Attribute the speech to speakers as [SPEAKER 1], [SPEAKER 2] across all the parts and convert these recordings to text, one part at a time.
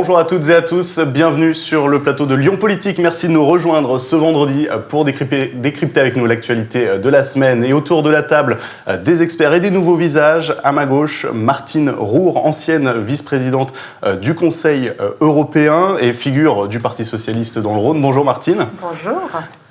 [SPEAKER 1] Bonjour à toutes et à tous, bienvenue sur le plateau de Lyon Politique. Merci de nous rejoindre ce vendredi pour décrypter avec nous l'actualité de la semaine. Et autour de la table, des experts et des nouveaux visages. À ma gauche, Martine Roure, ancienne vice-présidente du Conseil européen et figure du Parti socialiste dans le Rhône. Bonjour Martine.
[SPEAKER 2] Bonjour.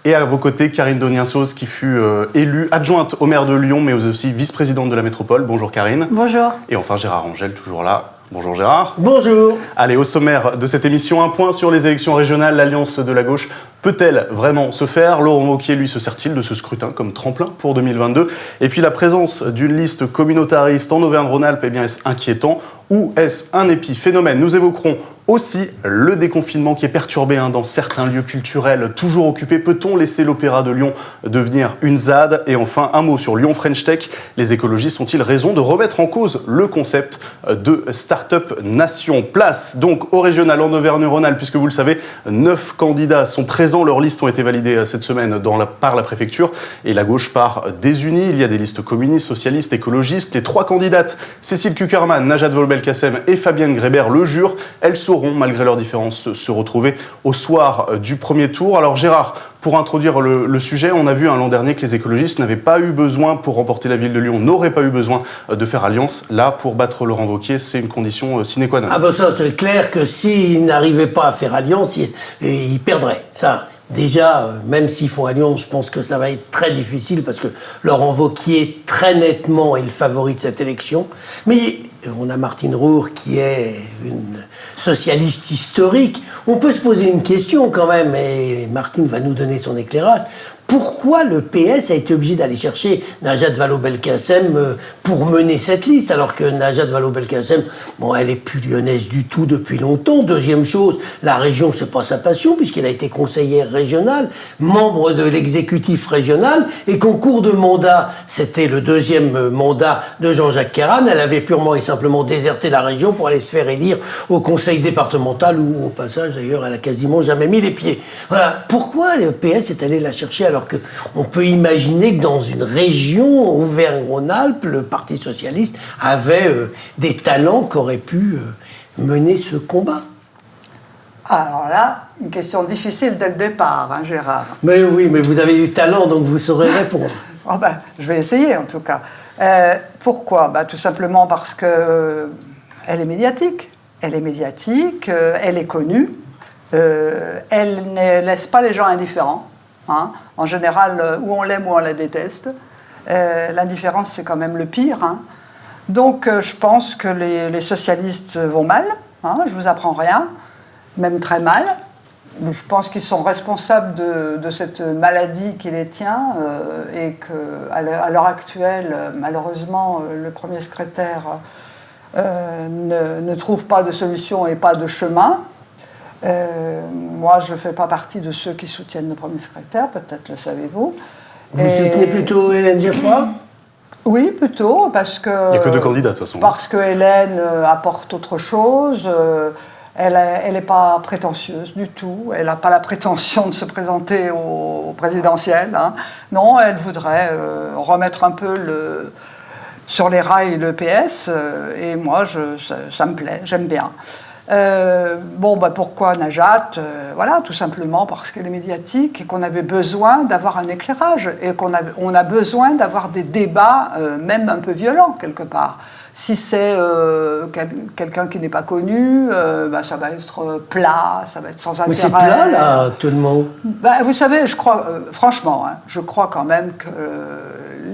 [SPEAKER 1] Et à vos côtés, Karine Doniensos, qui fut élue adjointe au maire de Lyon, mais aussi vice-présidente de la métropole. Bonjour Karine.
[SPEAKER 3] Bonjour.
[SPEAKER 1] Et enfin Gérard Angel, toujours là. Bonjour Gérard.
[SPEAKER 4] Bonjour.
[SPEAKER 1] Allez, au sommaire de cette émission, un point sur les élections régionales. L'Alliance de la gauche peut-elle vraiment se faire? Laurent Wauquiez, lui, se sert-il de ce scrutin comme tremplin pour 2022? Et puis la présence d'une liste communautariste en Auvergne-Rhône-Alpes, eh bien, est-ce inquiétant ou est-ce un épiphénomène? Nous évoquerons aussi le déconfinement qui est perturbé dans certains lieux culturels toujours occupés. Peut-on laisser l'Opéra de Lyon devenir une ZAD? Et enfin, un mot sur Lyon French Tech. Les écologistes ont-ils raison de remettre en cause le concept de Start-up Nation? Place donc au régional en Auvergne-Rhône-Alpes, puisque vous le savez, 9 candidats sont présents. Leurs listes ont été validées cette semaine par la préfecture. Et la gauche part désunie. Il y a des listes communistes, socialistes, écologistes. Les 3 candidates, Cécile Cukierman, Najat Vallaud-Belkacem et Fabienne Grébert, le jurent. Elles sauront, malgré leurs différences, se retrouver au soir du premier tour. Alors Gérard, pour introduire le sujet, on a vu l'an dernier que les écologistes n'avaient pas eu besoin, pour remporter la ville de Lyon, n'auraient pas eu besoin de faire alliance. Là, pour battre Laurent Wauquiez, c'est une condition sine qua non.
[SPEAKER 4] Ah ben ça, c'est clair que s'ils n'arrivaient pas à faire alliance, ils perdraient. Ça, déjà, même s'ils font alliance, je pense que ça va être très difficile parce que Laurent Wauquiez, très nettement, est le favori de cette élection. Mais on a Martine Roure qui est une socialiste historique. On peut se poser une question quand même, et Martine va nous donner son éclairage. Pourquoi le PS a été obligé d'aller chercher Najat Vallaud-Belkacem pour mener cette liste, alors que Najat Vallaud-Belkacem, bon, elle est plus lyonnaise du tout depuis longtemps. Deuxième chose, la région, c'est pas sa passion, puisqu'elle a été conseillère régionale, membre de l'exécutif régional, et qu'en cours de mandat, c'était le deuxième mandat de Jean-Jacques Kerran, elle avait purement et simplement déserté la région pour aller se faire élire au conseil départemental, où, au passage, d'ailleurs, elle a quasiment jamais mis les pieds. Voilà. Pourquoi le PS est allé la chercher alors qu'on peut imaginer que dans une région, Auvergne-Rhône-Alpes, le Parti socialiste avait des talents qui auraient pu mener ce combat?
[SPEAKER 2] Alors là, une question difficile dès le départ, Gérard.
[SPEAKER 4] Mais oui, mais vous avez du talent, donc vous saurez répondre.
[SPEAKER 2] Oh ben, je vais essayer en tout cas. Pourquoi? Tout simplement parce que elle est médiatique. Elle est médiatique, elle est connue. Elle ne laisse pas les gens indifférents. En général, ou on l'aime ou on la déteste. L'indifférence, c'est quand même le pire. Donc, je pense que les socialistes vont mal. Je vous apprends rien, même très mal. Je pense qu'ils sont responsables de cette maladie qui les tient et qu'à l'heure actuelle, malheureusement, le premier secrétaire ne trouve pas de solution et pas de chemin. Moi, je ne fais pas partie de ceux qui soutiennent le premier secrétaire, peut-être le savez-vous.
[SPEAKER 4] Vous soutenez plutôt Hélène Geoffroy?
[SPEAKER 2] Oui, plutôt, parce que...
[SPEAKER 1] Il n'y a que 2 candidats, de toute façon.
[SPEAKER 2] Parce que Hélène apporte autre chose. Elle n'est pas prétentieuse du tout. Elle n'a pas la prétention de se présenter au présidentiel. Non, elle voudrait remettre un peu sur les rails le PS. Et moi, ça me plaît, j'aime bien. Pourquoi Najat? Voilà, tout simplement parce qu'elle est médiatique et qu'on avait besoin d'avoir un éclairage et on a besoin d'avoir des débats, même un peu violents quelque part. Si c'est quelqu'un qui n'est pas connu, ça va être plat, ça va être sans intérêt.
[SPEAKER 4] Mais c'est plat, là, actuellement.
[SPEAKER 2] Vous savez, je crois, franchement, je crois quand même que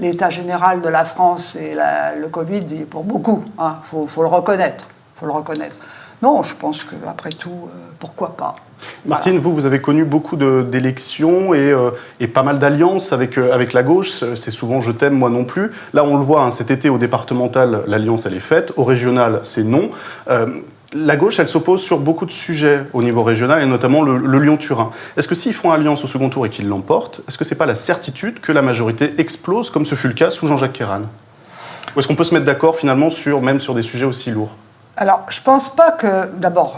[SPEAKER 2] l'état général de la France et le Covid, pour beaucoup, faut le reconnaître. Non, je pense qu'après tout, pourquoi pas.
[SPEAKER 1] Martine,
[SPEAKER 2] voilà.
[SPEAKER 1] vous avez connu beaucoup d'élections et pas mal d'alliances avec la gauche. C'est souvent « je t'aime, moi non plus ». Là, on le voit, cet été, au départemental, l'alliance, elle est faite. Au régional, c'est non. La gauche, elle s'oppose sur beaucoup de sujets au niveau régional, et notamment le Lyon-Turin. Est-ce que s'ils font alliance au second tour et qu'ils l'emportent, est-ce que c'est pas la certitude que la majorité explose, comme ce fut le cas sous Jean-Jacques Kerran? Ou est-ce qu'on peut se mettre d'accord, finalement, même sur des sujets aussi lourds?
[SPEAKER 2] Alors, je pense pas que... D'abord,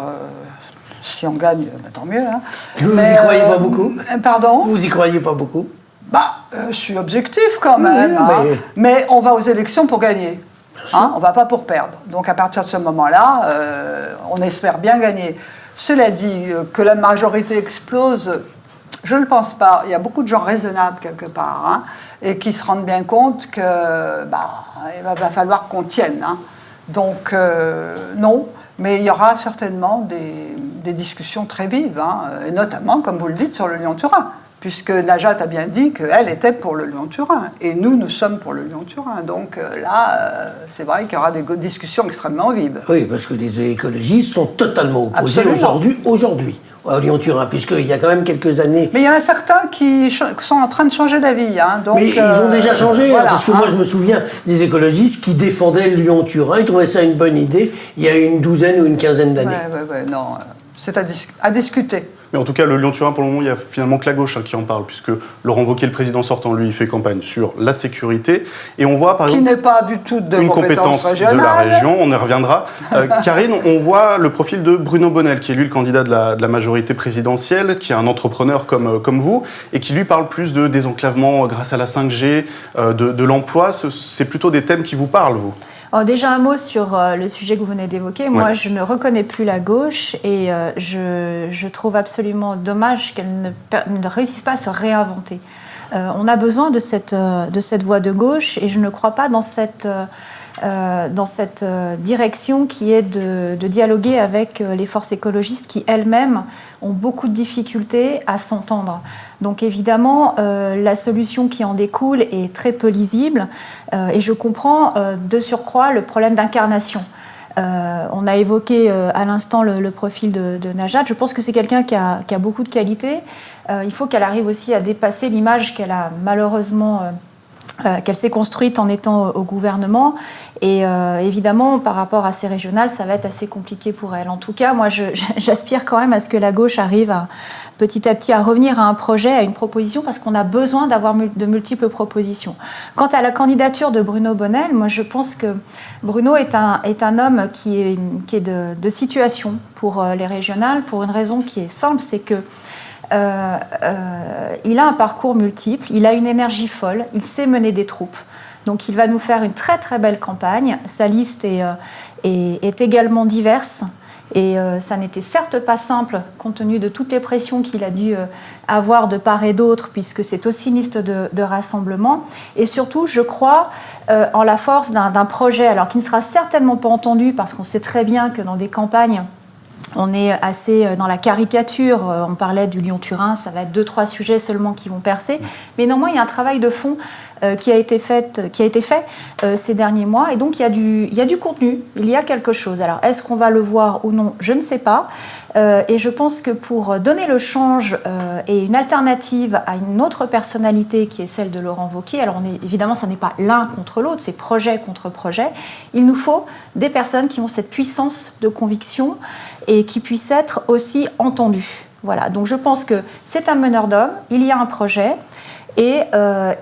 [SPEAKER 2] si on gagne, tant mieux.
[SPEAKER 4] Vous y croyez pas beaucoup?
[SPEAKER 2] Pardon?
[SPEAKER 4] Vous y croyez pas beaucoup?
[SPEAKER 2] Je suis objectif quand même.
[SPEAKER 4] Oui,
[SPEAKER 2] mais on va aux élections pour gagner. On ne va pas pour perdre. Donc à partir de ce moment-là, on espère bien gagner. Cela dit, que la majorité explose, je ne le pense pas. Il y a beaucoup de gens raisonnables quelque part, et qui se rendent bien compte qu'il va falloir qu'on tienne. Donc non, mais il y aura certainement des discussions très vives, et notamment, comme vous le dites, sur le Lyon-Turin, puisque Najat a bien dit qu'elle était pour le Lyon-Turin, et nous sommes pour le Lyon-Turin. Donc là, c'est vrai qu'il y aura des discussions extrêmement vives.
[SPEAKER 4] Oui, parce que les écologistes sont totalement opposés
[SPEAKER 2] Absolument.
[SPEAKER 4] aujourd'hui au Lyon-Turin, puisqu'il y a quand même quelques années...
[SPEAKER 2] Mais il y en a certains qui sont en train de changer d'avis. Donc,
[SPEAKER 4] mais ils ont déjà changé,
[SPEAKER 2] voilà,
[SPEAKER 4] parce que moi je me souviens des écologistes qui défendaient le Lyon-Turin, ils trouvaient ça une bonne idée il y a une douzaine ou une quinzaine d'années.
[SPEAKER 2] Non, c'est à discuter.
[SPEAKER 1] Mais en tout cas, le Lyon-Turin, pour le moment, il n'y a finalement que la gauche qui en parle, puisque Laurent Wauquiez, le président sortant, lui, il fait campagne sur la sécurité. Et on voit, par exemple...
[SPEAKER 2] Qui n'est pas du tout de
[SPEAKER 1] une compétence
[SPEAKER 2] régionale.
[SPEAKER 1] de la région, on y reviendra. Karine, on voit le profil de Bruno Bonnell, qui est lui le candidat de la majorité présidentielle, qui est un entrepreneur comme vous, et qui lui parle plus de désenclavement grâce à la 5G, de l'emploi. C'est plutôt des thèmes qui vous parlent, vous?
[SPEAKER 3] Alors déjà un mot sur le sujet que vous venez d'évoquer. Moi, je ne reconnais plus la gauche et je trouve absolument dommage qu'elle ne réussisse pas à se réinventer. On a besoin de cette voie de gauche et je ne crois pas dans cette direction qui est de dialoguer avec les forces écologistes qui elles-mêmes ont beaucoup de difficultés à s'entendre. Donc évidemment, la solution qui en découle est très peu lisible et je comprends de surcroît le problème d'incarnation. On a évoqué à l'instant le profil de Najat. Je pense que c'est quelqu'un qui a beaucoup de qualités. Il faut qu'elle arrive aussi à dépasser l'image qu'elle a malheureusement... qu'elle s'est construite en étant au gouvernement. Et évidemment, par rapport à ces régionales, ça va être assez compliqué pour elle. En tout cas, moi, j'aspire quand même à ce que la gauche arrive petit à petit à revenir à un projet, à une proposition, parce qu'on a besoin d'avoir de multiples propositions. Quant à la candidature de Bruno Bonnell, moi, je pense que Bruno est un homme qui est de situation pour les régionales, pour une raison qui est simple, c'est que il a un parcours multiple, il a une énergie folle, il sait mener des troupes. Donc il va nous faire une très très belle campagne. Sa liste est également diverse et ça n'était certes pas simple compte tenu de toutes les pressions qu'il a dû avoir de part et d'autre puisque c'est aussi une liste de rassemblement. Et surtout, je crois en la force d'un projet alors qui ne sera certainement pas entendu parce qu'on sait très bien que dans des campagnes on est assez dans la caricature. On parlait du Lyon-Turin, ça va être 2-3 sujets seulement qui vont percer. Mais néanmoins, il y a un travail de fond qui a été fait ces derniers mois. Et donc, il y a du contenu, il y a quelque chose. Alors, est-ce qu'on va le voir ou non? Je ne sais pas. Et je pense que pour donner le change et une alternative à une autre personnalité qui est celle de Laurent Wauquiez, alors évidemment, ça n'est pas l'un contre l'autre, c'est projet contre projet. Il nous faut des personnes qui ont cette puissance de conviction et qui puissent être aussi entendues. Voilà, donc je pense que c'est un meneur d'hommes, il y a un projet et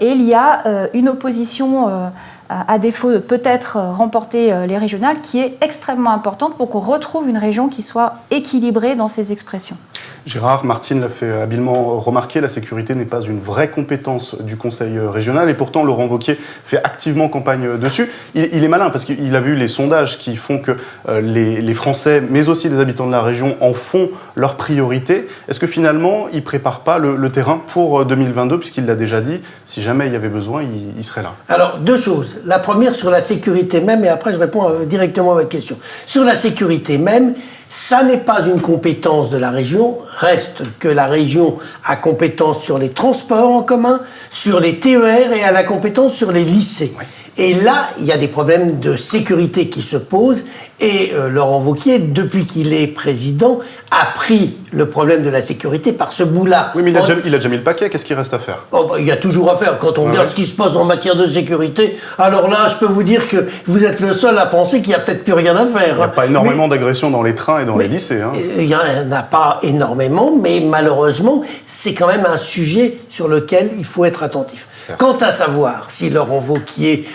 [SPEAKER 3] il y a une opposition à défaut de peut-être remporter les régionales, qui est extrêmement importante pour qu'on retrouve une région qui soit équilibrée dans ses expressions.
[SPEAKER 1] Gérard, Martine l'a fait habilement remarquer, la sécurité n'est pas une vraie compétence du Conseil régional et pourtant Laurent Wauquiez fait activement campagne dessus. Il est malin parce qu'il a vu les sondages qui font que les Français, mais aussi des habitants de la région, en font leur priorité. Est-ce que finalement, il ne prépare pas le terrain pour 2022 puisqu'il l'a déjà dit, si jamais il y avait besoin, il serait là?
[SPEAKER 4] Alors, deux choses. La première sur la sécurité même, et après je réponds directement à votre question. Sur la sécurité même, ça n'est pas une compétence de la région, reste que la région a compétence sur les transports en commun, sur les TER et a la compétence sur les lycées. Ouais. Et là, il y a des problèmes de sécurité qui se posent et Laurent Wauquiez, depuis qu'il est président, a pris le problème de la sécurité par ce bout-là.
[SPEAKER 1] Oui, mais il a déjà mis le paquet, qu'est-ce qu'il reste à faire?
[SPEAKER 4] Il y a toujours à faire. Quand on regarde ce qui se passe en matière de sécurité, alors là, je peux vous dire que vous êtes le seul à penser qu'il n'y a peut-être plus rien à faire.
[SPEAKER 1] Il n'y a pas énormément d'agressions dans les trains et dans les lycées.
[SPEAKER 4] Il n'y en a pas énormément, mais malheureusement, c'est quand même un sujet sur lequel il faut être attentif. Certes. Quant à savoir si Laurent Wauquiez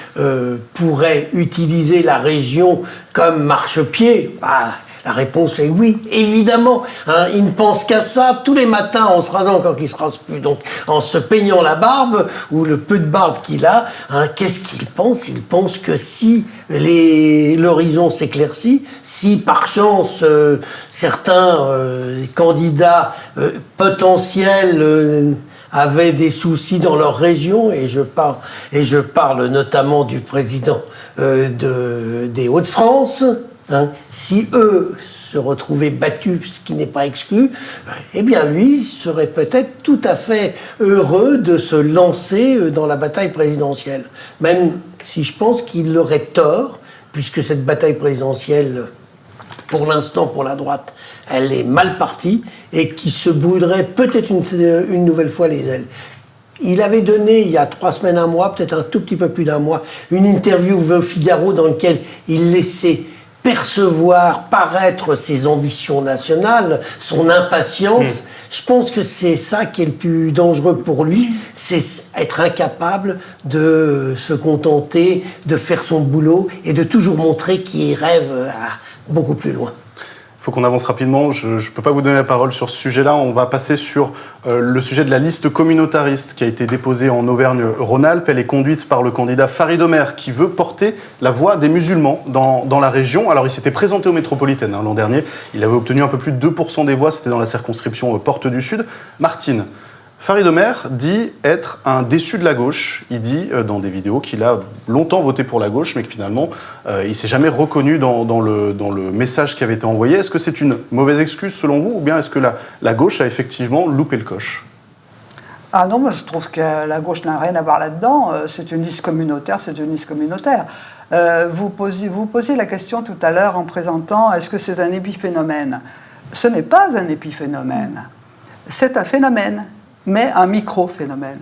[SPEAKER 4] pourrait utiliser la région comme marchepied, La réponse est oui, évidemment. Hein, il ne pense qu'à ça tous les matins en se rasant quand il se rase plus, donc en se peignant la barbe ou le peu de barbe qu'il a. Hein, qu'est-ce qu'il pense? Il pense que si l'horizon s'éclaircit, si par chance certains candidats potentiels avaient des soucis dans leur région, et je parle notamment du président des Hauts-de-France, hein, si eux se retrouvaient battus, ce qui n'est pas exclu, eh bien lui serait peut-être tout à fait heureux de se lancer dans la bataille présidentielle. Même si je pense qu'il aurait tort, puisque cette bataille présidentielle, pour l'instant, pour la droite, elle est mal partie et qui se brûlerait peut-être une nouvelle fois les ailes. Il avait donné, il y a 3 semaines, un mois, peut-être un tout petit peu plus d'un mois, une interview au Figaro dans laquelle il laissait percevoir, paraître ses ambitions nationales, son impatience. Je pense que c'est ça qui est le plus dangereux pour lui, c'est être incapable de se contenter, de faire son boulot et de toujours montrer qu'il rêve à beaucoup plus loin.
[SPEAKER 1] Il faut qu'on avance rapidement, je ne peux pas vous donner la parole sur ce sujet-là. On va passer sur le sujet de la liste communautariste qui a été déposée en Auvergne-Rhône-Alpes. Elle est conduite par le candidat Farid Omer qui veut porter la voix des musulmans dans la région. Alors il s'était présenté aux métropolitaines l'an dernier, il avait obtenu un peu plus de 2% des voix, c'était dans la circonscription Porte du Sud. Martine, Farid Omer dit être un déçu de la gauche. Il dit dans des vidéos qu'il a longtemps voté pour la gauche, mais que finalement, il ne s'est jamais reconnu dans le message qui avait été envoyé. Est-ce que c'est une mauvaise excuse selon vous, ou bien est-ce que la gauche a effectivement loupé le coche?
[SPEAKER 2] Ah non, moi je trouve que la gauche n'a rien à voir là-dedans. C'est une liste communautaire, c'est une liste communautaire. Vous posiez la question tout à l'heure en présentant, est-ce que c'est un épiphénomène? Ce n'est pas un épiphénomène. C'est un phénomène, mais un micro-phénomène.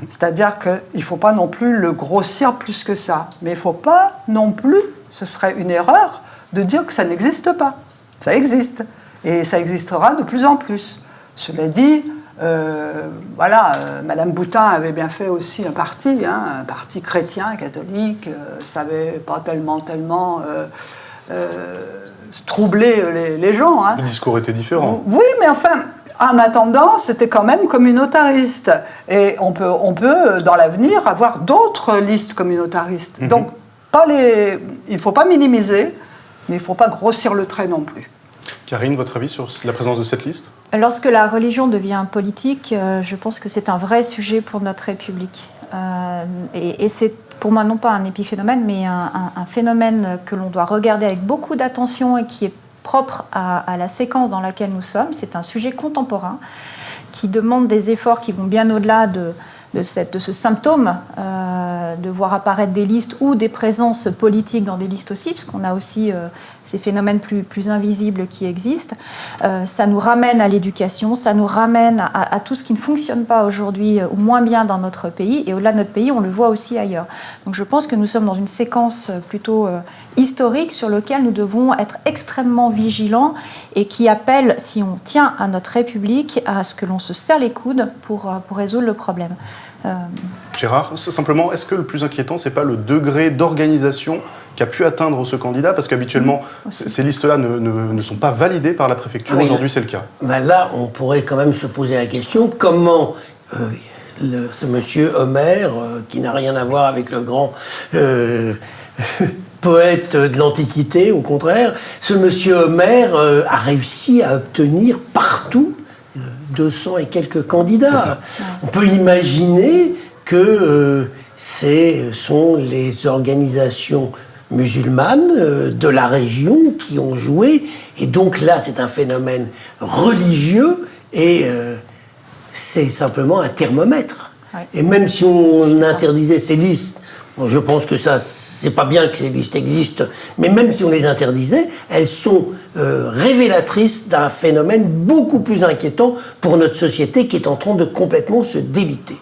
[SPEAKER 2] C'est-à-dire qu'il ne faut pas non plus le grossir plus que ça. Mais il ne faut pas non plus, ce serait une erreur, de dire que ça n'existe pas. Ça existe. Et ça existera de plus en plus. Cela dit, Madame Boutin avait bien fait aussi un parti chrétien, catholique, ça n'avait pas tellement troublé les gens. Hein.
[SPEAKER 1] Le discours était différent.
[SPEAKER 2] Oui, mais enfin... En attendant, c'était quand même communautariste. Et on peut dans l'avenir, avoir d'autres listes communautaristes. Donc, il ne faut pas minimiser, mais il ne faut pas grossir le trait non plus.
[SPEAKER 1] Karine, votre avis sur la présence de cette liste?
[SPEAKER 3] Lorsque la religion devient politique, je pense que c'est un vrai sujet pour notre République. Et c'est pour moi non pas un épiphénomène, mais un phénomène que l'on doit regarder avec beaucoup d'attention et qui est propre à la séquence dans laquelle nous sommes. C'est un sujet contemporain qui demande des efforts qui vont bien au-delà de ce symptôme, de voir apparaître des listes ou des présences politiques dans des listes aussi, parce qu'on a aussi ces phénomènes plus invisibles qui existent. Ça nous ramène à l'éducation, ça nous ramène à tout ce qui ne fonctionne pas aujourd'hui ou moins bien dans notre pays, et au-delà de notre pays, on le voit aussi ailleurs. Donc je pense que nous sommes dans une séquence plutôt historique sur laquelle nous devons être extrêmement vigilants et qui appelle, si on tient à notre République, à ce que l'on se serre les coudes pour résoudre le problème.
[SPEAKER 1] Gérard, simplement, est-ce que le plus inquiétant, c'est pas le degré d'organisation qu'a pu atteindre ce candidat? Parce qu'habituellement, ces listes-là ne sont pas validées par la préfecture. Aujourd'hui, c'est le cas.
[SPEAKER 4] Là, on pourrait quand même se poser la question, comment ce monsieur Omer, qui n'a rien à voir avec le grand poète de l'Antiquité, au contraire, ce monsieur Omer a réussi à obtenir partout 200 et quelques candidats. On peut imaginer que ce sont les organisations musulmanes de la région qui ont joué, et donc là c'est un phénomène religieux et c'est simplement un thermomètre. Ouais. Et même si on interdisait ces listes, bon, je pense que ça, c'est pas bien que ces listes existent, mais même si on les interdisait, elles sont révélatrices d'un phénomène beaucoup plus inquiétant pour notre société qui est en train de complètement se déliter.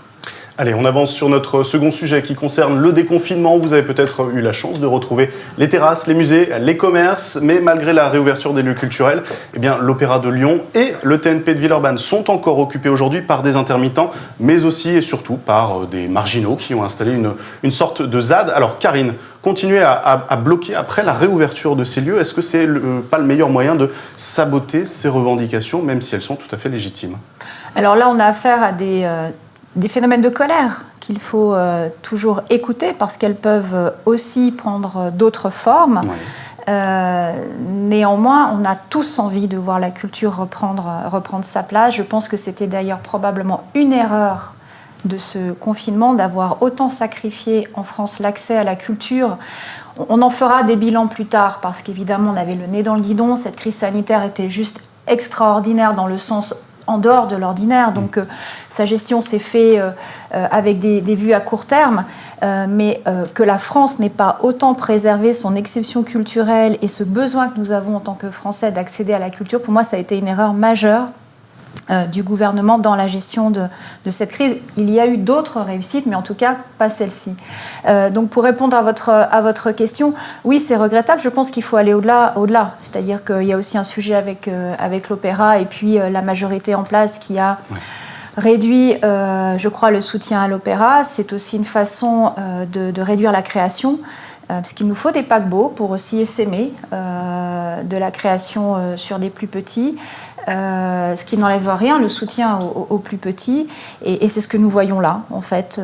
[SPEAKER 1] Allez, on avance sur notre second sujet qui concerne le déconfinement. Vous avez peut-être eu la chance de retrouver les terrasses, les musées, les commerces, mais malgré la réouverture des lieux culturels, eh bien, l'Opéra de Lyon et le TNP de Villeurbanne sont encore occupés aujourd'hui par des intermittents, mais aussi et surtout par des marginaux qui ont installé une sorte de ZAD. Alors Karine, continuer à bloquer après la réouverture de ces lieux, est-ce que c'est pas le meilleur moyen de saboter ces revendications, même si elles sont tout à fait légitimes?
[SPEAKER 3] Alors là, on a affaire à des phénomènes de colère qu'il faut toujours écouter parce qu'elles peuvent aussi prendre d'autres formes. Oui. Néanmoins, on a tous envie de voir la culture reprendre sa place. Je pense que c'était d'ailleurs probablement une erreur de ce confinement d'avoir autant sacrifié en France l'accès à la culture. On en fera des bilans plus tard parce qu'évidemment, on avait le nez dans le guidon. Cette crise sanitaire était juste extraordinaire dans le sens en dehors de l'ordinaire, donc sa gestion s'est faite avec des vues à court terme, mais que la France n'ait pas autant préservé son exception culturelle et ce besoin que nous avons en tant que Français d'accéder à la culture, pour moi ça a été une erreur majeure du gouvernement dans la gestion de cette crise. Il y a eu d'autres réussites, mais en tout cas pas celle-ci. Donc pour répondre à votre question, oui c'est regrettable, je pense qu'il faut aller au-delà. C'est-à-dire qu'il y a aussi un sujet avec l'opéra et puis la majorité en place qui a réduit, je crois, le soutien à l'opéra. C'est aussi une façon de réduire la création. Parce qu'il nous faut des paquebots pour aussi essaimer de la création sur des plus petits, ce qui n'enlève rien, le soutien aux plus petits, et c'est ce que nous voyons là, en fait,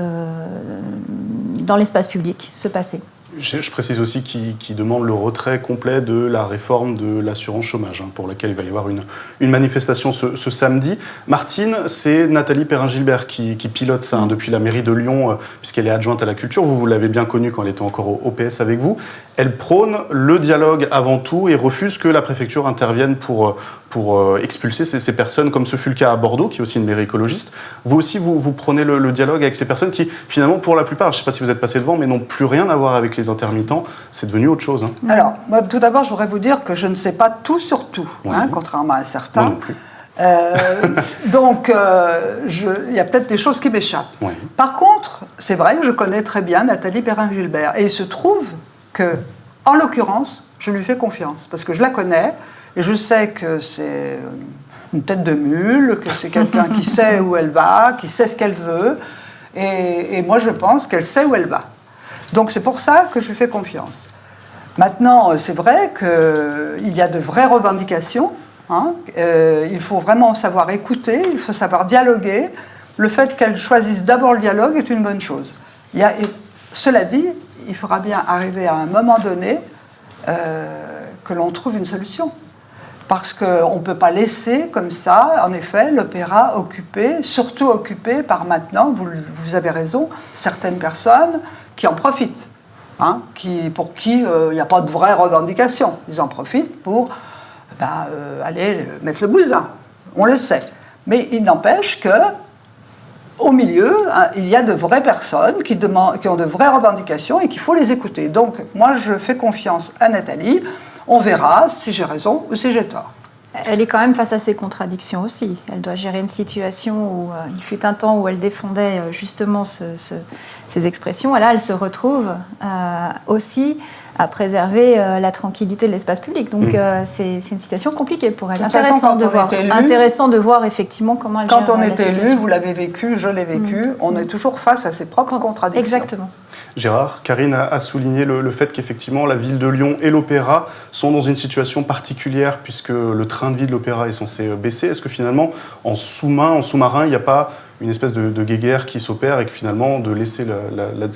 [SPEAKER 3] dans l'espace public, se passer.
[SPEAKER 1] Je précise aussi qu'il demande le retrait complet de la réforme de l'assurance chômage, pour laquelle il va y avoir une manifestation ce samedi. Martine, c'est Nathalie Perrin-Gilbert qui pilote ça depuis la mairie de Lyon, puisqu'elle est adjointe à la culture. Vous l'avez bien connue quand elle était encore au PS avec vous. Elle prône le dialogue avant tout et refuse que la préfecture intervienne pour expulser ces personnes, comme ce fut le cas à Bordeaux, qui est aussi une mairie écologiste. Vous aussi, vous prenez le dialogue avec ces personnes qui, finalement, pour la plupart, je ne sais pas si vous êtes passé devant, mais n'ont plus rien à voir avec les intermittents. C'est devenu autre chose.
[SPEAKER 2] Alors, moi, tout d'abord, je voudrais vous dire que je ne sais pas tout sur tout, contrairement à certains.
[SPEAKER 1] Moi non plus.
[SPEAKER 2] Donc, il y a peut-être des choses qui m'échappent. Oui. Par contre, c'est vrai que je connais très bien Nathalie Perrin-Gilbert. Et il se trouve que, en l'occurrence, je lui fais confiance, parce que je la connais, et je sais que c'est une tête de mule, que c'est quelqu'un qui sait où elle va, qui sait ce qu'elle veut, et moi je pense qu'elle sait où elle va. Donc c'est pour ça que je lui fais confiance. Maintenant, c'est vrai qu'il y a de vraies revendications, il faut vraiment savoir écouter, il faut savoir dialoguer. Le fait qu'elle choisisse d'abord le dialogue est une bonne chose. Cela dit, il faudra bien arriver à un moment donné que l'on trouve une solution. Parce qu'on ne peut pas laisser comme ça, en effet, l'opéra occupé, surtout occupé par maintenant, vous avez raison, certaines personnes qui en profitent, pour qui il n'y a pas de vraie revendication. Ils en profitent pour aller mettre le bousin, on le sait. Mais il n'empêche que au milieu, il y a de vraies personnes qui ont de vraies revendications et qu'il faut les écouter. Donc, moi, je fais confiance à Nathalie. On verra si j'ai raison ou si j'ai tort.
[SPEAKER 3] Elle est quand même face à ses contradictions aussi. Elle doit gérer une situation où il fut un temps où elle défendait justement ces expressions. Et là, elle se retrouve aussi à préserver la tranquillité de l'espace public. Donc, c'est une situation compliquée pour elle. Intéressant de voir effectivement comment elle gère.
[SPEAKER 2] Quand on est élu, vous l'avez vécu, je l'ai vécu, on est toujours face à ses propres contradictions.
[SPEAKER 3] Exactement.
[SPEAKER 1] Gérard, Karine a souligné le fait qu'effectivement la ville de Lyon et l'Opéra sont dans une situation particulière puisque le train de vie de l'Opéra est censé baisser. Est-ce que finalement, en sous-marin, il n'y a pas une espèce de guéguerre qui s'opère et que finalement, de laisser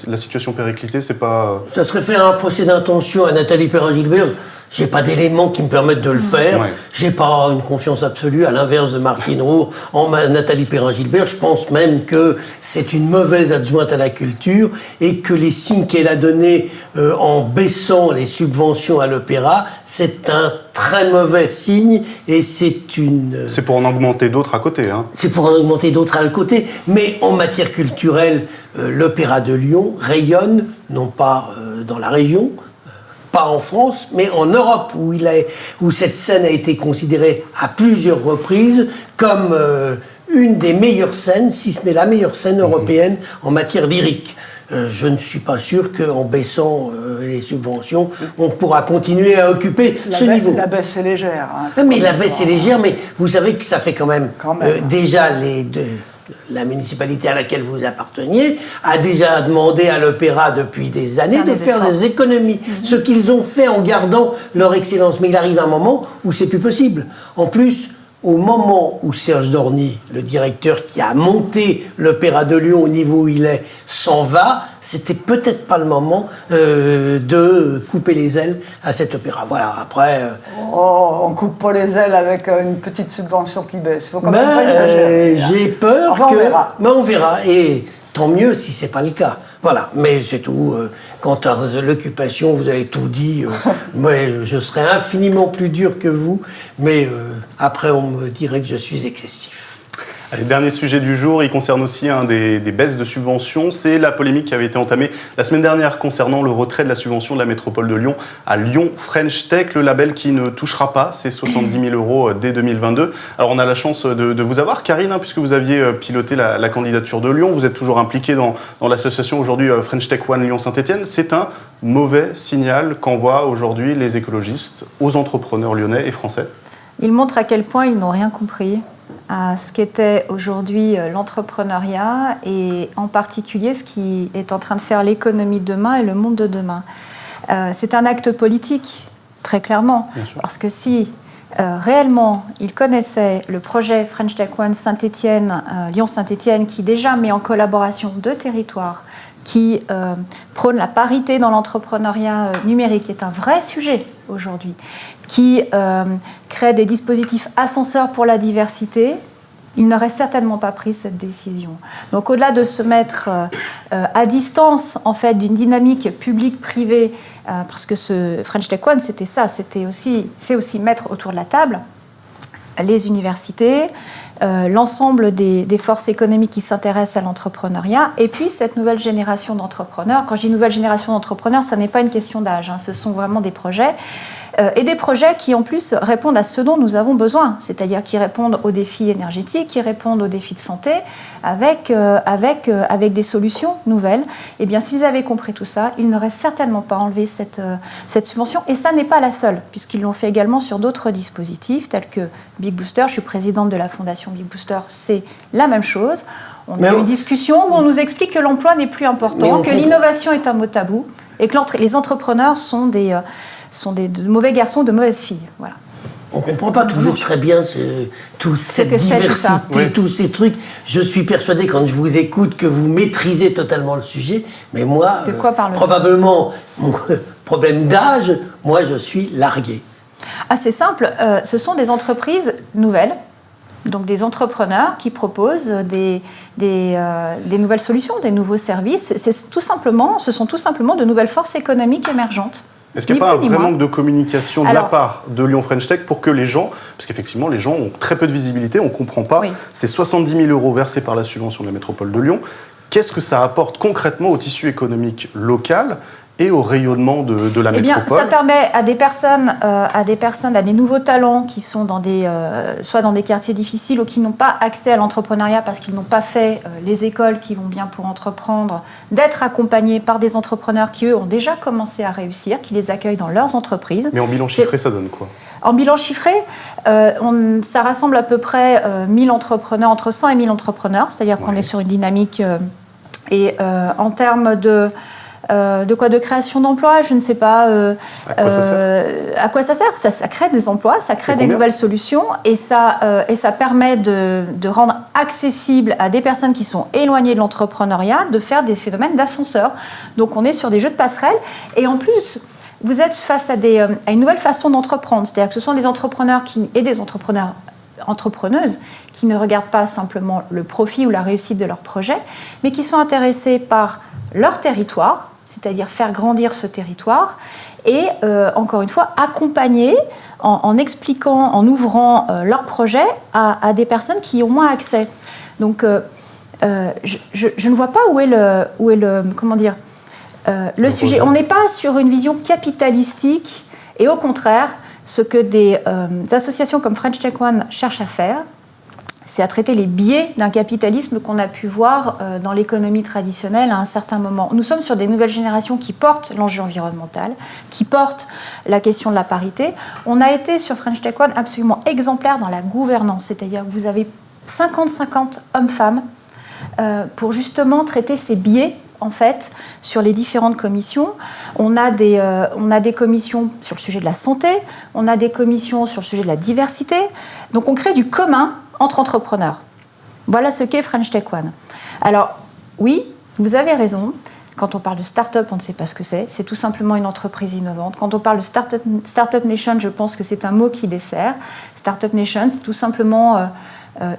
[SPEAKER 1] la situation péricliter, c'est pas...
[SPEAKER 4] Ça serait faire un procès d'intention à Nathalie Perrin-Gilbert. J'ai pas d'éléments qui me permettent de le faire. Ouais. J'ai pas une confiance absolue, à l'inverse de Martine Roux, en Nathalie Perrin-Gilbert. Je pense même que c'est une mauvaise adjointe à la culture et que les signes qu'elle a donnés en baissant les subventions à l'opéra, c'est un très mauvais signe et c'est une...
[SPEAKER 1] C'est pour en augmenter d'autres à côté.
[SPEAKER 4] C'est pour en augmenter d'autres à côté. Mais en matière culturelle, l'Opéra de Lyon rayonne, non pas dans la région, pas en France, mais en Europe, où cette scène a été considérée à plusieurs reprises comme une des meilleures scènes, si ce n'est la meilleure scène européenne en matière lyrique. Je ne suis pas sûr qu'en baissant les subventions, on pourra continuer à occuper ce niveau.
[SPEAKER 2] La baisse est légère. Hein,
[SPEAKER 4] mais la baisse est légère, mais vous savez que ça fait quand même. Déjà, la municipalité à laquelle vous apparteniez a déjà demandé à l'opéra depuis des années de faire des économies. Ce qu'ils ont fait en gardant leur excellence. Mais il arrive un moment où c'est plus possible. En plus, au moment où Serge Dorny, le directeur qui a monté l'Opéra de Lyon au niveau où il est, s'en va, c'était peut-être pas le moment de couper les ailes à cet opéra. Voilà, après...
[SPEAKER 2] on coupe pas les ailes avec une petite subvention qui baisse. Faut quand même pas exagérer.
[SPEAKER 4] J'ai peur
[SPEAKER 2] enfin,
[SPEAKER 4] que...
[SPEAKER 2] on verra.
[SPEAKER 4] Mais on verra, et tant mieux si c'est pas le cas. Voilà, mais c'est tout. Quant à l'occupation, vous avez tout dit. Moi, je serais infiniment plus dur que vous, mais après, on me dirait que je suis excessif.
[SPEAKER 1] Allez, dernier sujet du jour, il concerne aussi des baisses de subventions. C'est la polémique qui avait été entamée la semaine dernière concernant le retrait de la subvention de la métropole de Lyon à Lyon French Tech, le label qui ne touchera pas ces 70 000 € dès 2022. Alors on a la chance de vous avoir, Karine, puisque vous aviez piloté la candidature de Lyon. Vous êtes toujours impliquée dans l'association aujourd'hui French Tech One Lyon-Saint-Étienne. C'est un mauvais signal qu'envoient aujourd'hui les écologistes aux entrepreneurs lyonnais et français.
[SPEAKER 3] Il montre à quel point ils n'ont rien compris à ce qu'était aujourd'hui l'entrepreneuriat et en particulier ce qui est en train de faire l'économie de demain et le monde de demain. C'est un acte politique, très clairement, parce que si réellement ils connaissaient le projet French Tech One Saint-Étienne, Lyon-Saint-Étienne, qui déjà met en collaboration deux territoires, qui prône la parité dans l'entrepreneuriat numérique, qui est un vrai sujet aujourd'hui, qui crée des dispositifs ascenseurs pour la diversité, il n'aurait certainement pas pris cette décision. Donc au-delà de se mettre à distance en fait, d'une dynamique publique-privée, parce que ce French Tech One, c'était ça, c'est aussi mettre autour de la table les universités, l'ensemble des forces économiques qui s'intéressent à l'entrepreneuriat, et puis cette nouvelle génération d'entrepreneurs. Quand je dis nouvelle génération d'entrepreneurs, ça n'est pas une question d'âge, hein, ce sont vraiment des projets, et des projets qui en plus répondent à ce dont nous avons besoin, c'est-à-dire qui répondent aux défis énergétiques, qui répondent aux défis de santé, avec des solutions nouvelles. Et bien, s'ils avaient compris tout ça, ils n'auraient certainement pas enlevé cette subvention, et ça n'est pas la seule, puisqu'ils l'ont fait également sur d'autres dispositifs, tels que Big Booster. Je suis présidente de la fondation Big Booster, c'est la même chose. On a eu une discussion où on nous explique que l'emploi n'est plus important, que l'innovation est un mot tabou, et que les entrepreneurs sont de mauvais garçons, de mauvaises filles. Voilà.
[SPEAKER 4] On ne comprend pas toujours très bien toute cette diversité, tous ces trucs. Je suis persuadé, quand je vous écoute, que vous maîtrisez totalement le sujet. Mais moi, probablement, mon problème d'âge, moi, je suis largué.
[SPEAKER 3] Ah, c'est simple. Ce sont des entreprises nouvelles, donc des entrepreneurs qui proposent des nouvelles solutions, des nouveaux services. Ce sont tout simplement de nouvelles forces économiques émergentes.
[SPEAKER 1] Est-ce qu'il n'y a pas un vrai manque de communication de la part de Lyon French Tech pour que les gens, parce qu'effectivement les gens ont très peu de visibilité, on ne comprend pas, ces 70 000 € versés par la subvention de la métropole de Lyon, qu'est-ce que ça apporte concrètement au tissu économique local et au rayonnement de la métropole?
[SPEAKER 3] Ça permet à des personnes, à des nouveaux talents qui sont soit dans des quartiers difficiles ou qui n'ont pas accès à l'entrepreneuriat parce qu'ils n'ont pas fait les écoles qui vont bien pour entreprendre, d'être accompagnés par des entrepreneurs qui, eux, ont déjà commencé à réussir, qui les accueillent dans leurs entreprises.
[SPEAKER 1] Mais en bilan chiffré, ça donne quoi? En
[SPEAKER 3] bilan chiffré, ça rassemble à peu près 1000 entrepreneurs, entre 100 et 1000 entrepreneurs, c'est-à-dire qu'on est sur une dynamique... et en termes de création d'emplois, je ne sais pas à quoi ça sert. Ça crée des emplois, ça crée des nouvelles solutions et ça permet de rendre accessible à des personnes qui sont éloignées de l'entrepreneuriat de faire des phénomènes d'ascenseur. Donc on est sur des jeux de passerelles et en plus vous êtes face à une nouvelle façon d'entreprendre. C'est-à-dire que ce sont des entrepreneurs et des entrepreneuses qui ne regardent pas simplement le profit ou la réussite de leur projet, mais qui sont intéressés par leur territoire, c'est-à-dire faire grandir ce territoire et, encore une fois, accompagner en expliquant, en ouvrant leur projet à des personnes qui ont moins accès. Donc, je ne vois pas où est le comment dire, Le sujet, on n'est pas sur une vision capitalistique, et au contraire, ce que des associations comme French Tech One cherchent à faire, c'est à traiter les biais d'un capitalisme qu'on a pu voir dans l'économie traditionnelle à un certain moment. Nous sommes sur des nouvelles générations qui portent l'enjeu environnemental, qui portent la question de la parité. On a été sur French Tech One absolument exemplaire dans la gouvernance, c'est-à-dire que vous avez 50-50 hommes-femmes pour justement traiter ces biais en fait, sur les différentes commissions. On a des commissions sur le sujet de la santé, on a des commissions sur le sujet de la diversité. Donc on crée du commun entre entrepreneurs. Voilà ce qu'est French Tech One. Alors, oui, vous avez raison. Quand on parle de start-up, on ne sait pas ce que c'est. C'est tout simplement une entreprise innovante. Quand on parle de Startup Nation, je pense que c'est un mot qui dessert. Startup Nation, c'est tout simplement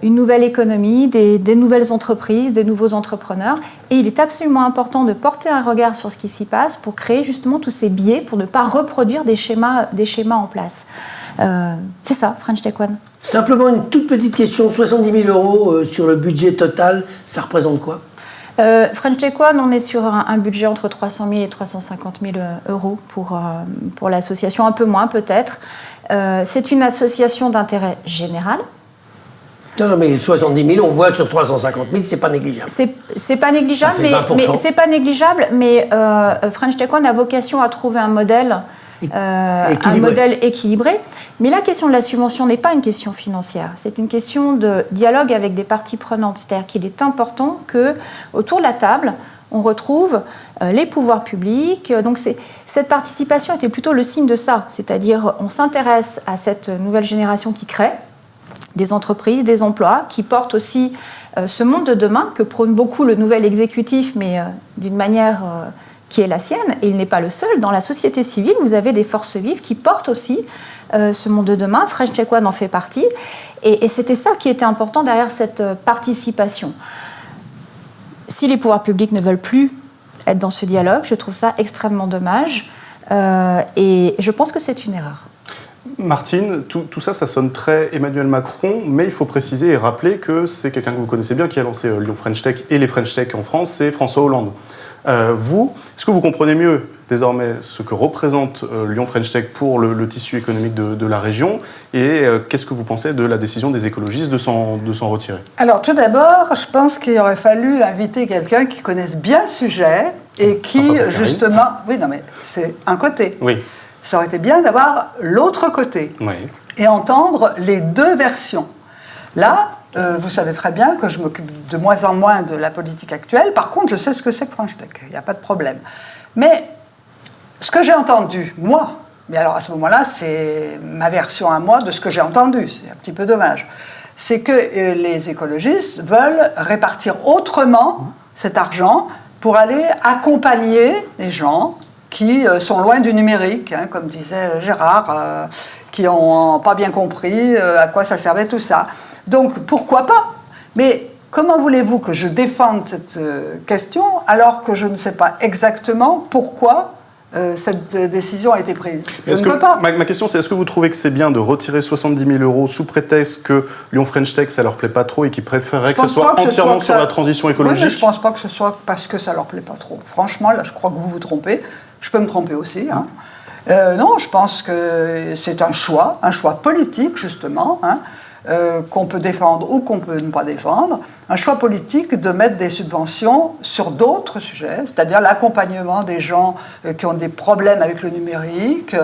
[SPEAKER 3] une nouvelle économie, des nouvelles entreprises, des nouveaux entrepreneurs. Et il est absolument important de porter un regard sur ce qui s'y passe pour créer justement tous ces biais, pour ne pas reproduire des schémas en place. C'est ça, French Tech One.
[SPEAKER 4] Simplement une toute petite question, 70 000 euros sur le budget total, ça représente quoi ?
[SPEAKER 3] French Tech One, on est sur un budget entre 300 000 et 350 000 euros pour l'association, un peu moins peut-être. C'est une association d'intérêt général.
[SPEAKER 4] Non, mais 70 000, on voit sur 350 000, c'est pas négligeable.
[SPEAKER 3] C'est pas négligeable, mais French Tech One a vocation à trouver un modèle équilibré. Mais la question de la subvention n'est pas une question financière, c'est une question de dialogue avec des parties prenantes. C'est-à-dire qu'il est important que, autour de la table, on retrouve les pouvoirs publics. Donc cette participation était plutôt le signe de ça. C'est-à-dire, on s'intéresse à cette nouvelle génération qui crée des entreprises, des emplois, qui portent aussi ce monde de demain que prône beaucoup le nouvel exécutif, mais d'une manière qui est la sienne, et il n'est pas le seul. Dans la société civile, vous avez des forces vives qui portent aussi ce monde de demain. French Tech One en fait partie, et c'était ça qui était important derrière cette participation. Si les pouvoirs publics ne veulent plus être dans ce dialogue, je trouve ça extrêmement dommage, et je pense que c'est une erreur.
[SPEAKER 1] Martine, tout ça, ça sonne très Emmanuel Macron, mais il faut préciser et rappeler que c'est quelqu'un que vous connaissez bien qui a lancé Lyon French Tech et les French Tech en France, c'est François Hollande. Est-ce que vous comprenez mieux désormais ce que représente Lyon French Tech pour le tissu économique de la région, et qu'est-ce que vous pensez de la décision des écologistes de s'en retirer ?
[SPEAKER 2] Alors tout d'abord, je pense qu'il aurait fallu inviter quelqu'un qui connaisse bien le sujet et qui justement... Oui, non mais c'est un côté.
[SPEAKER 1] Oui.
[SPEAKER 2] Ça aurait été bien d'avoir l'autre côté, oui, et entendre les deux versions. Là, vous savez très bien que je m'occupe de moins en moins de la politique actuelle. Par contre, je sais ce que c'est que French Tech, il n'y a pas de problème. Mais ce que j'ai entendu, moi, mais alors à ce moment-là, c'est ma version à moi de ce que j'ai entendu, c'est un petit peu dommage, c'est que les écologistes veulent répartir autrement cet argent pour aller accompagner les gens qui sont loin du numérique, hein, comme disait Gérard, qui n'ont pas bien compris à quoi ça servait tout ça. Donc, pourquoi pas ? Mais comment voulez-vous que je défende cette question alors que je ne sais pas exactement pourquoi cette décision a été prise ? Je ne peux pas.
[SPEAKER 1] Ma question, c'est est-ce que vous trouvez que c'est bien de retirer 70 000 euros sous prétexte que Lyon French Tech, ça ne leur plaît pas trop et qu'ils préféreraient que ce soit entièrement sur la transition écologique ?
[SPEAKER 2] Oui, mais je ne pense pas que ce soit parce que ça ne leur plaît pas trop. Franchement, là, je crois que vous vous trompez. Je peux me tromper aussi. Hein. Non, je pense que c'est un choix politique, justement, hein, qu'on peut défendre ou qu'on peut ne pas défendre. Un choix politique de mettre des subventions sur d'autres sujets, c'est-à-dire l'accompagnement des gens qui ont des problèmes avec le numérique.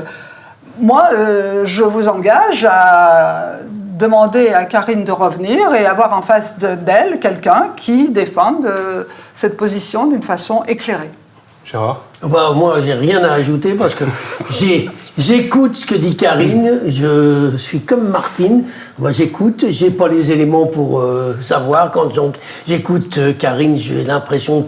[SPEAKER 2] Moi, je vous engage à demander à Karine de revenir et avoir en face d'elle quelqu'un qui défende cette position d'une façon éclairée.
[SPEAKER 1] Gérard ?
[SPEAKER 4] Moi, j'ai rien à ajouter parce que j'écoute ce que dit Karine. Je suis comme Martine. Moi, j'écoute. J'ai pas les éléments pour savoir. Quand j'écoute Karine, j'ai l'impression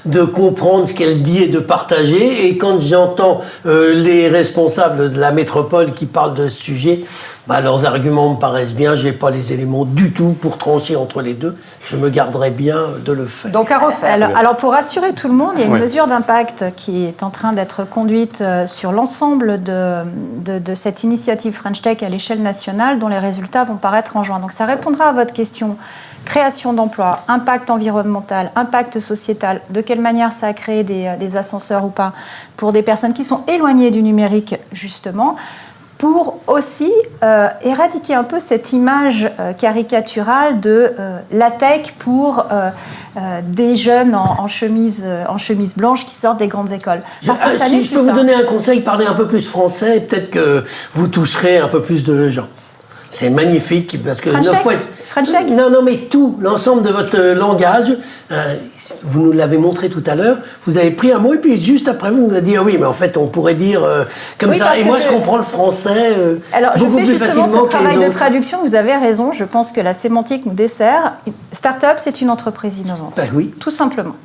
[SPEAKER 4] de comprendre ce qu'elle dit et de partager. Et quand j'entends les responsables de la métropole qui parlent de ce sujet, leurs arguments me paraissent bien. J'ai pas les éléments du tout pour trancher entre les deux. Je me garderai bien de le faire.
[SPEAKER 2] Donc à refaire.
[SPEAKER 3] Alors pour rassurer tout le monde, il y a une mesure d'impact qui qui est en train d'être conduite sur l'ensemble de cette initiative French Tech à l'échelle nationale, dont les résultats vont paraître en juin. Donc ça répondra à votre question. Création d'emplois, impact environnemental, impact sociétal, de quelle manière ça a créé des ascenseurs ou pas, pour des personnes qui sont éloignées du numérique, justement, pour aussi éradiquer un peu cette image caricaturale de la tech pour des jeunes en chemise blanche qui sortent des grandes écoles. Parce que ça
[SPEAKER 4] si je peux vous donner un conseil, parlez un peu plus français, peut-être que vous toucherez un peu plus de gens. C'est magnifique, parce que non, mais tout, l'ensemble de votre langage, vous nous l'avez montré tout à l'heure, vous avez pris un mot et puis juste après vous nous avez dit, ah oui, mais en fait on pourrait dire comme ça. Et moi je comprends le français beaucoup plus facilement
[SPEAKER 3] ce travail de traduction, vous avez raison, je pense que la sémantique nous dessert. Start-up, c'est une entreprise innovante.
[SPEAKER 4] Ben oui.
[SPEAKER 3] Tout simplement.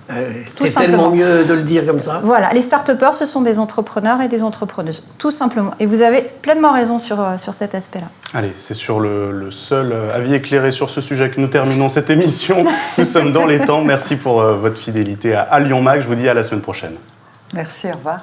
[SPEAKER 4] C'est tellement mieux de le dire comme ça.
[SPEAKER 3] Voilà, les start-upers, ce sont des entrepreneurs et des entrepreneuses, tout simplement. Et vous avez pleinement raison sur cet aspect-là.
[SPEAKER 1] Allez, c'est sur le seul avis éclairé sur ce sujet que nous terminons cette émission. Nous sommes dans les temps. Merci pour votre fidélité à Lyon Mag. Je vous dis à la semaine prochaine.
[SPEAKER 2] Merci, au revoir.